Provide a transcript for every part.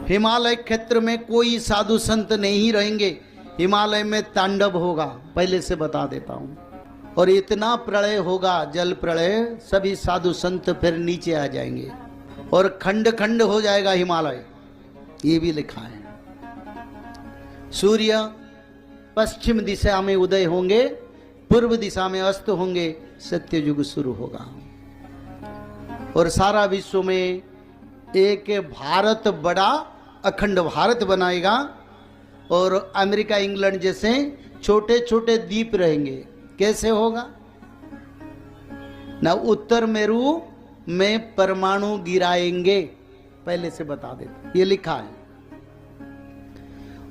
हिमालय क्षेत्र में कोई साधु संत नहीं रहेंगे, हिमालय में तांडव होगा, पहले से बता देता हूं। और इतना प्रलय होगा, जल प्रलय, सभी साधु संत फिर नीचे आ जाएंगे और खंड खंड हो जाएगा हिमालय, ये भी लिखा है। सूर्य पश्चिम दिशा में उदय होंगे, पूर्व दिशा में अस्त होंगे, सत्ययुग शुरू होगा। और सारा विश्व में एक भारत बड़ा अखंड भारत बनाएगा और अमेरिका इंग्लैंड जैसे छोटे छोटे द्वीप रहेंगे। कैसे होगा ना, उत्तर मेरू में परमाणु गिराएंगे, पहले से बता देते, ये लिखा है।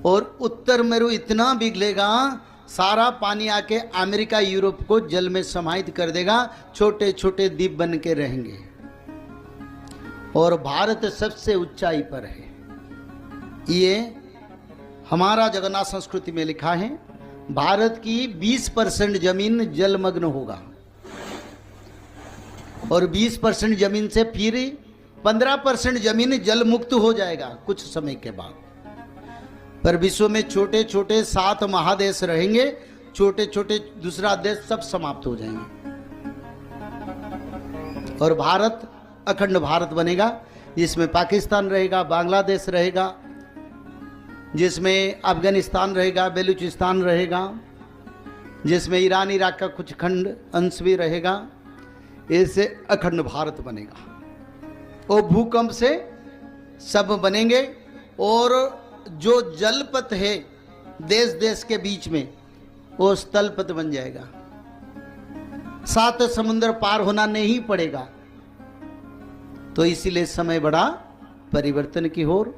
और उत्तर मेरू इतना पिघलेगा, सारा पानी आके अमेरिका यूरोप को जल में समाहित कर देगा, छोटे छोटे द्वीप बन के रहेंगे। और भारत सबसे ऊंचाई पर है, ये हमारा जगन्नाथ संस्कृति में लिखा है। भारत की 20% जमीन जलमग्न होगा और 20% जमीन से फिर 15% जमीन जल मुक्त हो जाएगा कुछ समय के बाद। पर विश्व में छोटे छोटे 7 महादेश रहेंगे, छोटे छोटे दूसरा देश सब समाप्त हो जाएंगे और भारत अखंड भारत बनेगा, जिसमें पाकिस्तान रहेगा, बांग्लादेश रहेगा, जिसमें अफगानिस्तान रहेगा, बेलूचिस्तान रहेगा, जिसमें ईरान इराक का कुछ खंड अंश भी रहेगा। ऐसे अखंड भारत बनेगा और भूकंप से सब बनेंगे। और जो जलपथ है देश देश के बीच में, वो स्थलपथ बन जाएगा, 7 समुद्र पार होना नहीं पड़ेगा। तो इसीलिए समय बड़ा परिवर्तन की ओर।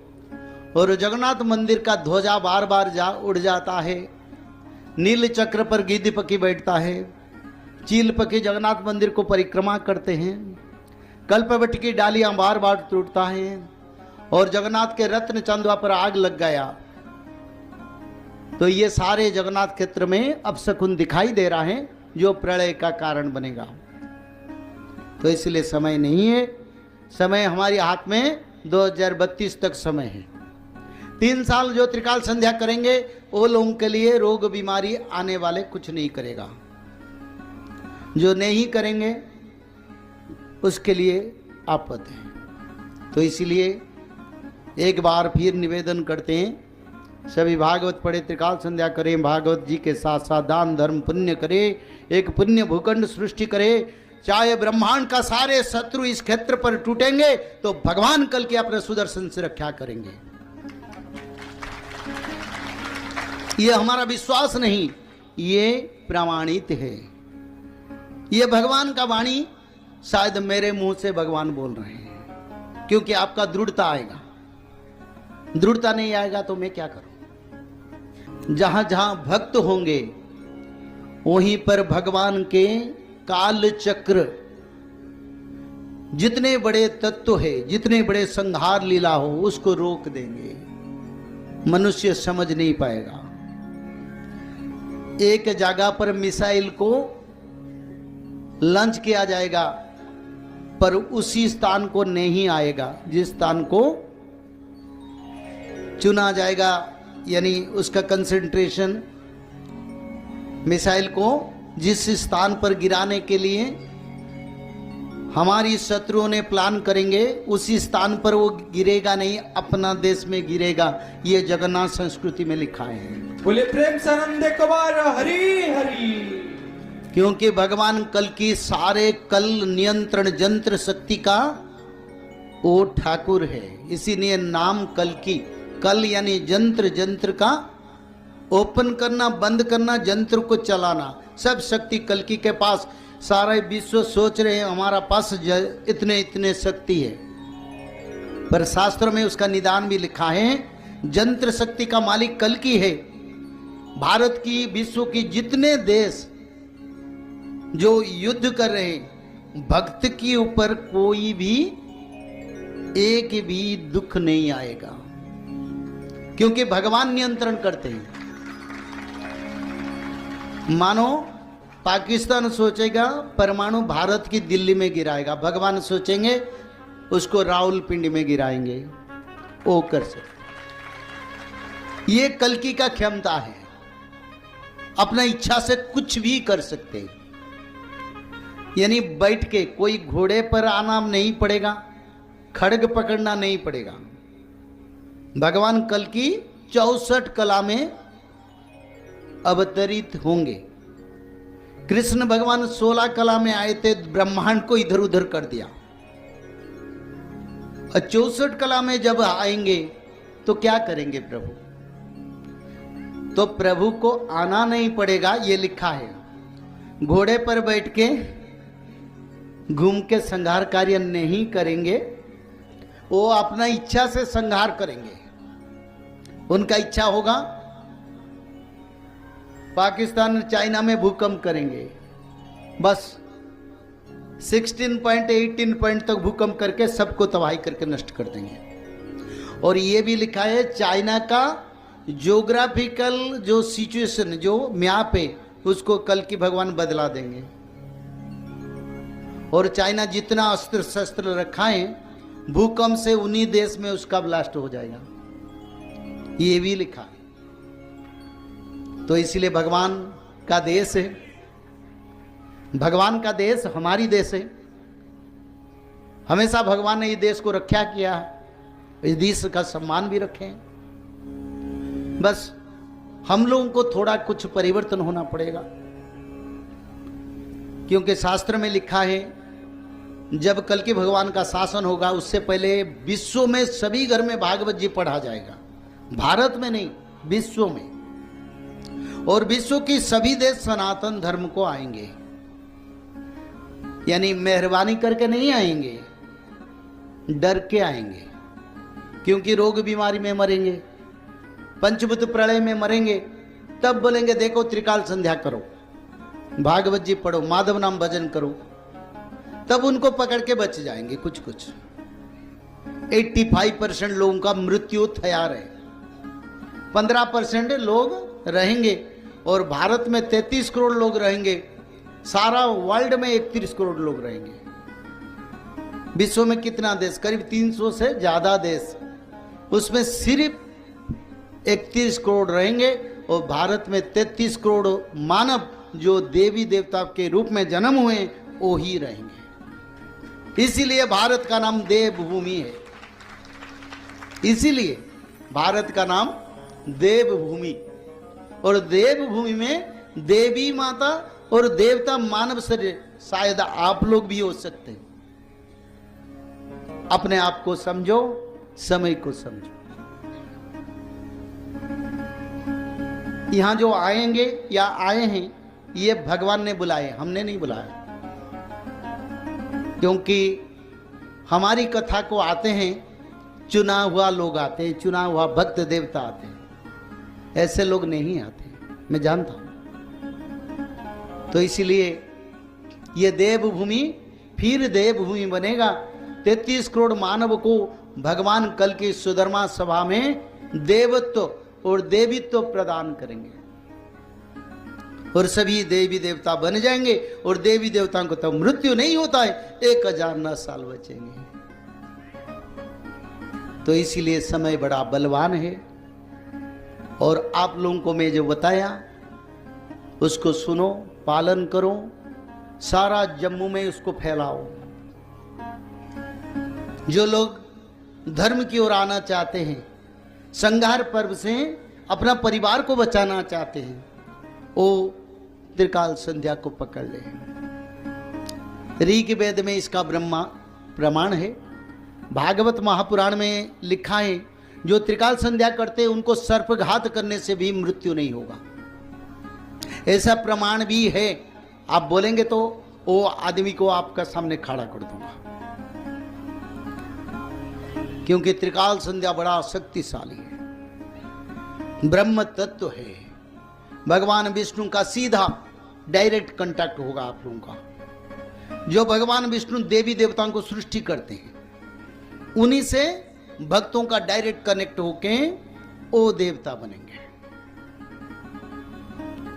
और जगन्नाथ मंदिर का ध्वजा बार बार उड़ जाता है, नील चक्र पर गिद्ध पक्षी बैठता है, चील पक्षी जगन्नाथ मंदिर को परिक्रमा करते हैं, कल्पवट की डालियां बार बार टूटता है और जगन्नाथ के रत्न चंदवा पर आग लग गया। तो ये सारे जगन्नाथ क्षेत्र में अपशकुन दिखाई दे रहा है, जो प्रलय का कारण बनेगा। तो इसलिए समय नहीं है, समय हमारे हाथ में 2032 तक समय है। 3 साल जो त्रिकाल संध्या करेंगे, वो लोगों के लिए रोग बीमारी आने वाले कुछ नहीं करेगा। जो नहीं करेंगे उसके लिए आपद है। तो इसलिए एक बार फिर निवेदन करते हैं, सभी भागवत पढ़े, त्रिकाल संध्या करें, भागवत जी के साथ साथ दान धर्म पुण्य करें, एक पुण्य भूखंड सृष्टि करें। चाहे ब्रह्मांड का सारे शत्रु इस क्षेत्र पर टूटेंगे तो भगवान कल के अपने सुदर्शन से रक्षा करेंगे। ये हमारा विश्वास नहीं, ये प्रमाणित है। ये भगवान का वाणी, शायद मेरे मुंह से भगवान बोल रहे हैं, क्योंकि आपका दृढ़ता आएगा। दृढ़ता नहीं आएगा तो मैं क्या करूं। जहां जहां भक्त होंगे वहीं पर भगवान के काल चक्र, जितने बड़े तत्व है, जितने बड़े संहार लीला हो, उसको रोक देंगे, मनुष्य समझ नहीं पाएगा। एक जगह पर मिसाइल को लॉन्च किया जाएगा, पर उसी स्थान को नहीं आएगा जिस स्थान को चुना जाएगा, यानी उसका कंसंट्रेशन, मिसाइल को जिस स्थान पर गिराने के लिए हमारी शत्रुओं ने प्लान करेंगे, उसी स्थान पर वो गिरेगा नहीं, अपना देश में गिरेगा। ये जगन्नाथ संस्कृति में लिखा है। बोले प्रेम से आनंद कुमार हरि हरि। क्योंकि भगवान कल की सारे कल नियंत्रण जंत्र शक्ति का वो ठाकुर है, इसीलिए नाम कल की। कल यानी जंत्र, जंत्र का ओपन करना, बंद करना, जंत्र को चलाना, सब शक्ति कल की के पास। सारे विश्व सोच रहे हैं हमारा पास इतने इतने शक्ति है, पर शास्त्रों में उसका निदान भी लिखा है। जंत्र शक्ति का मालिक कल की है। भारत की, विश्व की जितने देश जो युद्ध कर रहे हैं, भक्त के ऊपर कोई भी एक भी दुख नहीं आएगा, क्योंकि भगवान नियंत्रण करते हैं। मानो पाकिस्तान सोचेगा परमाणु भारत की दिल्ली में गिराएगा, भगवान सोचेंगे उसको रावलपिंडी में गिराएंगे। वो कर सकते। ये कल्कि का क्षमता है, अपना इच्छा से कुछ भी कर सकते हैं। यानी बैठ के कोई घोड़े पर आना नहीं पड़ेगा, खड्ग पकड़ना नहीं पड़ेगा। भगवान कल्कि 64 कला में अवतरित होंगे। कृष्ण भगवान 16 कला में आए थे, ब्रह्मांड को इधर उधर कर दिया। और 64 कला में जब आएंगे तो क्या करेंगे प्रभु? तो प्रभु को आना नहीं पड़ेगा, ये लिखा है। घोड़े पर बैठ के घूम के संहार कार्य नहीं करेंगे, वो अपना इच्छा से संहार करेंगे। उनका इच्छा होगा पाकिस्तान चाइना में भूकंप करेंगे, बस 16 पॉइंट 18 पॉइंट तक भूकंप करके सबको तबाही करके नष्ट कर देंगे। और ये भी लिखा है चाइना का ज्योग्राफिकल जो सिचुएशन, जो मैप है, उसको कल्कि भगवान बदला देंगे। और चाइना जितना अस्त्र शस्त्र रखा है, भूकंप से उन्हीं देश में उसका ब्लास्ट हो जाएगा, ये भी लिखा है। तो इसलिए भगवान का देश है, भगवान का देश हमारी देश है। हमेशा भगवान ने ये देश को रक्षा किया है, इस देश का सम्मान भी रखें। बस हम लोगों को थोड़ा कुछ परिवर्तन होना पड़ेगा, क्योंकि शास्त्र में लिखा है जब कल्कि भगवान का शासन होगा, उससे पहले विश्व में सभी घर में भागवत जी पढ़ा जाएगा। भारत में नहीं, विश्व में। और विश्व की सभी देश सनातन धर्म को आएंगे, यानी मेहरबानी करके नहीं आएंगे, डर के आएंगे। क्योंकि रोग बीमारी में मरेंगे, पंचभूत प्रलय में मरेंगे, तब बोलेंगे देखो त्रिकाल संध्या करो, भागवत जी पढ़ो, माधव नाम भजन करो, तब उनको पकड़ के बच जाएंगे कुछ कुछ। 85% लोगों का मृत्यु तैयार है, 15% लोग रहेंगे। और भारत में 33 करोड़ लोग रहेंगे, सारा वर्ल्ड में 31 करोड़ लोग रहेंगे। विश्व में कितना देश? करीब 300 से ज्यादा देश, उसमें सिर्फ 31 करोड़ रहेंगे। और भारत में 33 करोड़ मानव जो देवी देवता के रूप में जन्म हुए वो ही रहेंगे। इसीलिए भारत का नाम देवभूमि है, इसीलिए भारत का नाम देवभूमि। और देवभूमि में देवी माता और देवता मानव शरीर, शायद आप लोग भी हो सकते हैं। अपने आप को समझो, समय को समझो। यहां जो आएंगे या आए हैं, ये भगवान ने बुलाए, हमने नहीं बुलाया। क्योंकि हमारी कथा को आते हैं चुना हुआ लोग आते हैं, चुना हुआ भक्त देवता आते हैं, ऐसे लोग नहीं आते, मैं जानता हूं। तो इसलिए ये देवभूमि फिर देवभूमि बनेगा। 33 करोड़ मानव को भगवान कल की सुधर्मा सभा में देवत्व और देवीत्व प्रदान करेंगे, और सभी देवी देवता बन जाएंगे। और देवी देवताओं को तो मृत्यु नहीं होता है, 1009 साल बचेंगे। तो इसीलिए समय बड़ा बलवान है। और आप लोगों को मैं जो बताया उसको सुनो, पालन करो, सारा जम्मू में उसको फैलाओ। जो लोग धर्म की ओर आना चाहते हैं, संहार पर्व से अपना परिवार को बचाना चाहते हैं, वो त्रिकाल संध्या को पकड़ ले। ऋग्वेद में इसका ब्रह्मा प्रमाण है, भागवत महापुराण में लिखा है जो त्रिकाल संध्या करते हैं उनको सर्पघात करने से भी मृत्यु नहीं होगा, ऐसा प्रमाण भी है। आप बोलेंगे तो वो आदमी को आपका सामने खड़ा कर दूंगा, क्योंकि त्रिकाल संध्या बड़ा शक्तिशाली है, ब्रह्म तत्व है। भगवान विष्णु का सीधा डायरेक्ट कांटेक्ट होगा आप लोगों का। जो भगवान विष्णु देवी देवताओं को सृष्टि करते हैं, उन्हीं से भक्तों का डायरेक्ट कनेक्ट होके वो देवता बनेंगे।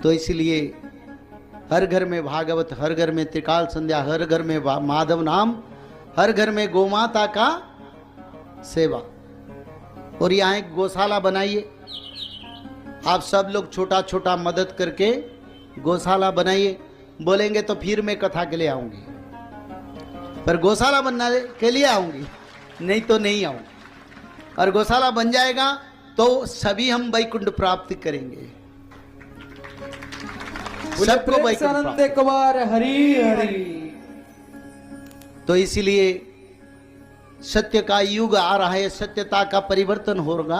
तो इसलिए हर घर में भागवत, हर घर में त्रिकाल संध्या, हर घर में माधव नाम, हर घर में गोमाता का सेवा। और यहाँ एक गौशाला बनाइए। आप सब लोग छोटा छोटा मदद करके गौशाला बनाइए। बोलेंगे तो फिर मैं कथा के लिए आऊंगी, पर गौशाला बनने के लिए आऊंगी, नहीं तो नहीं आऊंगी। और गौशाला बन जाएगा तो सभी हम वैकुंठ प्राप्ति करेंगे, सबको प्रेम से वैकुंठ आनंद प्राप्ति। एक बार हरि हरि। तो इसीलिए सत्य का युग आ रहा है, सत्यता का परिवर्तन होगा।